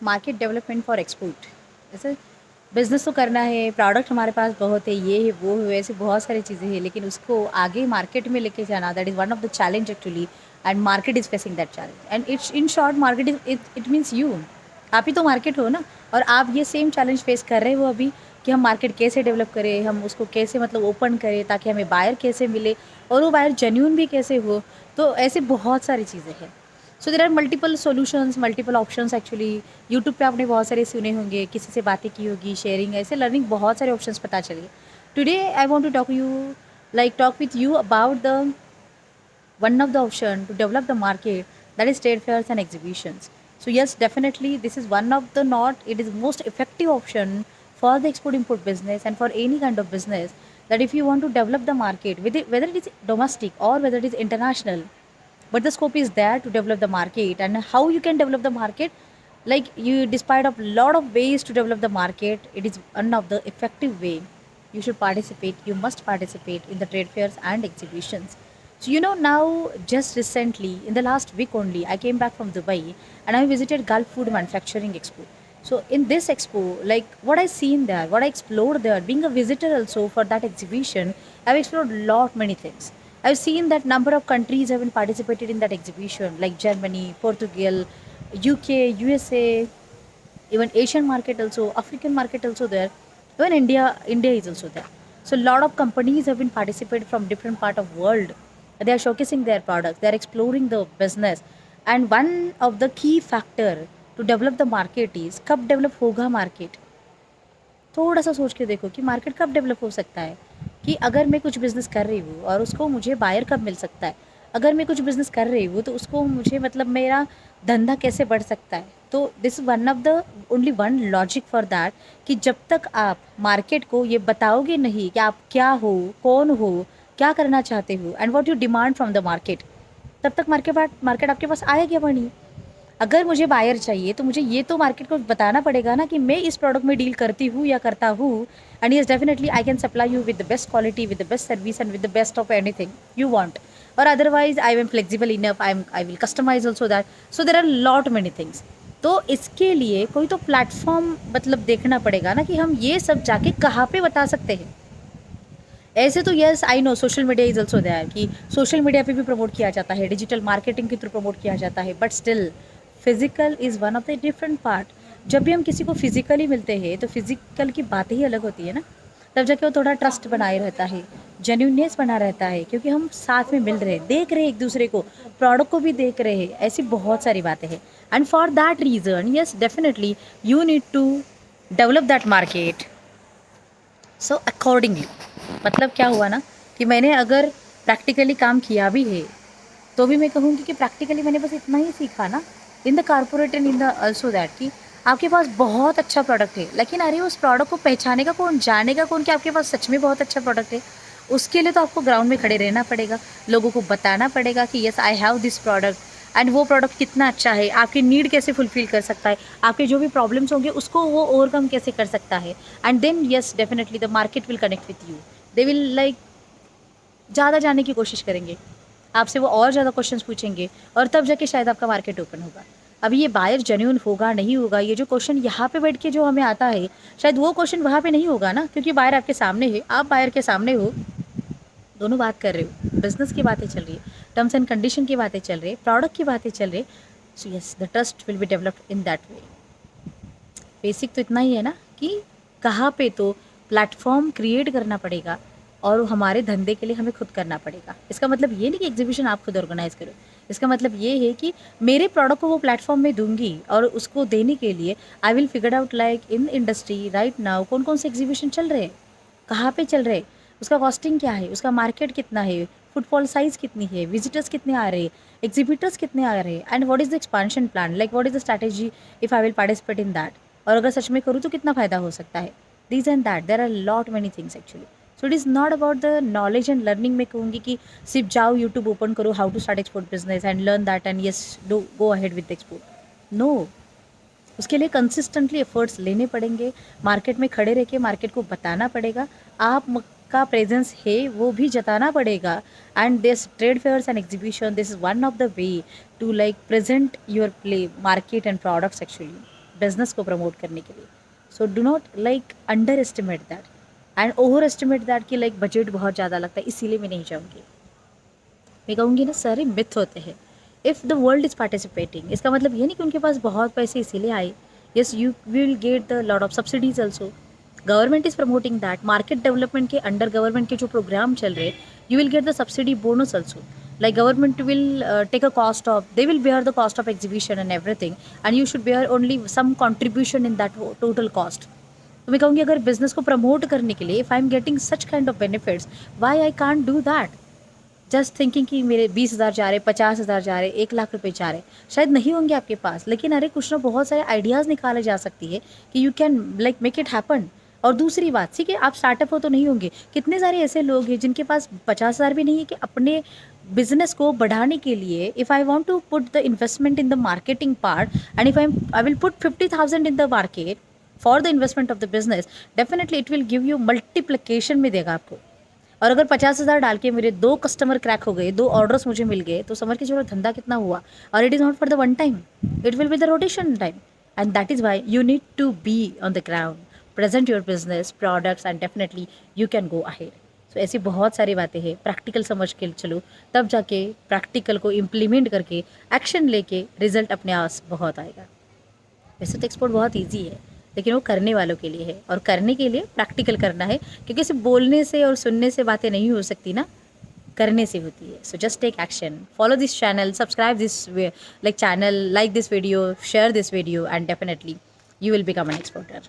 Market development for export. ऐसे business तो करना है, प्रोडक्ट हमारे पास बहुत है, ये है, वो है, ऐसे बहुत सारी चीज़ें हैं, लेकिन उसको आगे मार्केट में लेके जाना, that is one of the challenge actually. And market is facing that challenge, and it's in short market is it means you. आप ही तो मार्केट हो ना। और आप ये सेम चैलेंज फेस कर रहे हो अभी, कि हम मार्केट कैसे डेवलप करें, हम उसको कैसे मतलब ओपन करें ताकि हमें बायर कैसे मिले, और वो बायर जेन्यून भी कैसे हो। तो ऐसे बहुत सारी चीज़ें हैं। So there are multiple solutions, multiple options actually. YouTube पे आपने बहुत सारे सुने होंगे, किसी से बातें की होगी, शेयरिंग, ऐसे लर्निंग बहुत सारे ऑप्शंस पता चले। Today I want to talk with you about the one of the option to develop the market, that is trade fairs and exhibitions. So yes, definitely this is one of the not it is most effective option for the export import business and for any kind of business, that if you want to develop the market with it, whether it is domestic or whether it is international, but the scope is there to develop the market. And how you can develop the market, like you, despite of lot of ways to develop the market, it is one of the effective way. You should participate, you must participate in the trade fairs and exhibitions. So now, just recently in the last week only, I came back from Dubai and I visited Gulf Food Manufacturing Expo. So in this expo, like what I seen there, what I explored there, being a visitor also for that exhibition, I've explored lot many things. I've seen that number of countries have been participated in that exhibition, like Germany, Portugal, UK, USA, even Asian market also, African market also there, even India is also there. So a lot of companies have been participated from different part of world. They are showcasing their products, they are exploring the business. And one of the key factor to develop the market is कब develop होगा market. थोड़ा सा सोच के देखो कि market कब develop हो सकता है, कि अगर मैं कुछ बिज़नेस कर रही हूँ और उसको मुझे बायर कब मिल सकता है, अगर मैं कुछ बिज़नेस कर रही हूँ तो उसको मुझे मतलब मेरा धंधा कैसे बढ़ सकता है। तो this one of the only one logic for that, कि जब तक आप मार्केट को ये बताओगे नहीं कि आप क्या हो, कौन हो, क्या करना चाहते हो, and what you demand from the market, तब तक मार्केट आपके पास आएगा नहीं। अगर मुझे बायर चाहिए तो मुझे ये तो मार्केट को बताना पड़ेगा ना कि मैं इस प्रोडक्ट में डील करती हूँ या करता हूँ। And yes definitely I can supply you with the best quality, with the best service and with the best of anything you want. और otherwise I am flexible enough, I will customise also that. So there are lot many things. तो इसके लिए कोई तो platform मतलब देखना पड़ेगा ना, कि हम ये सब जाके कहाँ पे बता सकते हैं। ऐसे तो yes I know social media is also there, कि सोशल मीडिया पे भी प्रमोट किया जाता है, डिजिटल मार्केटिंग के थ्रू प्रमोट किया जाता है, but still physical is one of the different part. जब भी हम किसी को फिजिकली मिलते हैं तो फिजिकल की बातें ही अलग होती है ना। तब जाके वो थोड़ा ट्रस्ट बनाए रहता है, जेन्यूननेस बना रहता है, क्योंकि हम साथ में मिल रहे हैं, देख रहे हैं एक दूसरे को, प्रोडक्ट को भी देख रहे हैं, ऐसी बहुत सारी बातें हैं। And for that reason yes definitely you need to develop that market. So accordingly मतलब क्या हुआ ना, कि मैंने अगर प्रैक्टिकली काम किया भी है तो भी मैं कहूँगी कि प्रैक्टिकली मैंने बस इतना ही सीखा ना, in the corporate and in the also that, कि आपके पास बहुत अच्छा प्रोडक्ट है, लेकिन अरे उस प्रोडक्ट को पहचानेगा कौन, जानेगा कौन कि आपके पास सच में बहुत अच्छा प्रोडक्ट है। उसके लिए तो आपको ग्राउंड में खड़े रहना पड़ेगा, लोगों को बताना पड़ेगा कि yes I have this product, and वो प्रोडक्ट कितना अच्छा है, आपकी नीड कैसे फुलफिल कर सकता है, आपके जो भी प्रॉब्लम्स होंगे उसको वो ओवरकम कैसे कर सकता है। And then yes definitely the market will connect with you, they will like ज़्यादा जानने की कोशिश करेंगे आपसे, वो और ज़्यादा क्वेश्चंस पूछेंगे, और तब जाके शायद आपका मार्केट ओपन होगा। अभी ये बायर जेन्यून होगा नहीं होगा, ये जो क्वेश्चन यहाँ पे बैठ के जो हमें आता है, शायद वो क्वेश्चन वहाँ पे नहीं होगा ना, क्योंकि बायर आपके सामने है, आप बायर के सामने हो, दोनों बात कर रहे हो, बिजनेस की बातें चल रही है, टर्म्स एंड कंडीशन की बातें चल रही है, प्रोडक्ट की बातें चल रही है। So yes the trust will be developed in that way. Basic तो इतना ही है ना, कि कहाँ पे तो प्लेटफॉर्म क्रिएट करना पड़ेगा, और हमारे धंधे के लिए हमें खुद करना पड़ेगा। इसका मतलब ये नहीं कि एग्जीबिशन आप खुद ऑर्गेनाइज करो, इसका मतलब ये है कि मेरे प्रोडक्ट को वो प्लेटफॉर्म में दूंगी, और उसको देने के लिए I will figure out like in industry right now कौन कौन से एग्जीबिशन चल रहे हैं, कहाँ पे चल रहे हैं, उसका कॉस्टिंग क्या है, उसका मार्केट कितना है, फुटफॉल साइज कितनी है, विजिटर्स कितने आ रहे हैं, एग्जीबिटर्स कितने आ रहे हैं, and what is the expansion plan, like what is the strategy if I will participate in that, और अगर सच में करूँ तो कितना फ़ायदा हो सकता है। This and that there are lot many things actually. So it is not about the knowledge and learning. मैं कहूँगी कि सिर्फ जाओ यूट्यूब ओपन करो how to start export business and learn that and yes do go ahead with export. No, उसके लिए consistently efforts लेने पड़ेंगे, मार्केट में खड़े रह के मार्केट को बताना पड़ेगा, आप का प्रेजेंस है वो भी जताना पड़ेगा। And this trade fairs and exhibition this is one of the way to like present your play market and products actually. Business को प्रमोट करने के लिए. So do not like underestimate that and overestimate that कि like budget बहुत ज़्यादा लगता है इसीलिए मैं नहीं जाऊँगी. मैं कहूँगी ना सारे मिथ होते हैं. If the world is participating इसका मतलब ये नहीं कि उनके पास बहुत पैसे इसीलिए आए. Yes you will get the lot of subsidies also. Government is promoting that. Market development के अंडर गवर्नमेंट के जो प्रोग्राम चल रहे you will get the subsidy bonus also. Like government will take a cost of, they will bear the cost of exhibition and everything, and you should bear only some contribution in that total cost. तो मैं कहूँगी अगर business को promote करने के लिए if I am getting such kind of benefits why I can't do that. Just thinking कि मेरे 20,000 जा रहे, 50,000 जा रहे, 1,00,000 रुपए जा रहे, शायद नहीं होंगे आपके पास, लेकिन अरे कुछ ना बहुत सारे आइडियाज़ निकाले जा सकती है कि you can like make it happen. और दूसरी बात ठीक है आप स्टार्टअप हो तो नहीं होंगे, कितने सारे ऐसे लोग हैं जिनके पास 50,000 भी नहीं है कि अपने बिजनेस को बढ़ाने के लिए if I want to put the investment in the marketing part and if I will put 50,000 in the market for the investment of the business definitely it will give you multiplication में देगा आपको. और अगर 50,000 डाल के मेरे 2 customer crack हो गए, 2 ऑर्डर्स मुझे मिल गए, तो समझ के चलो धंधा कितना हुआ. और it is not for the one time, it will be the rotation time. And that is why you need to be on the ground, present your business products and definitely you can go ahead. So ऐसी बहुत सारी बातें हैं, practical समझ के चलो तब जाके प्रैक्टिकल को इम्प्लीमेंट करके एक्शन लेके रिजल्ट अपने आस बहुत आएगा. वैसे तो एक्सपोर्ट बहुत ईजी है लेकिन वो करने वालों के लिए है, और करने के लिए प्रैक्टिकल करना है, क्योंकि सिर्फ बोलने से और सुनने से बातें नहीं हो सकती ना, करने से होती है. So just take action, follow this channel, subscribe this like channel, like this video, share this video and definitely you will become an exporter.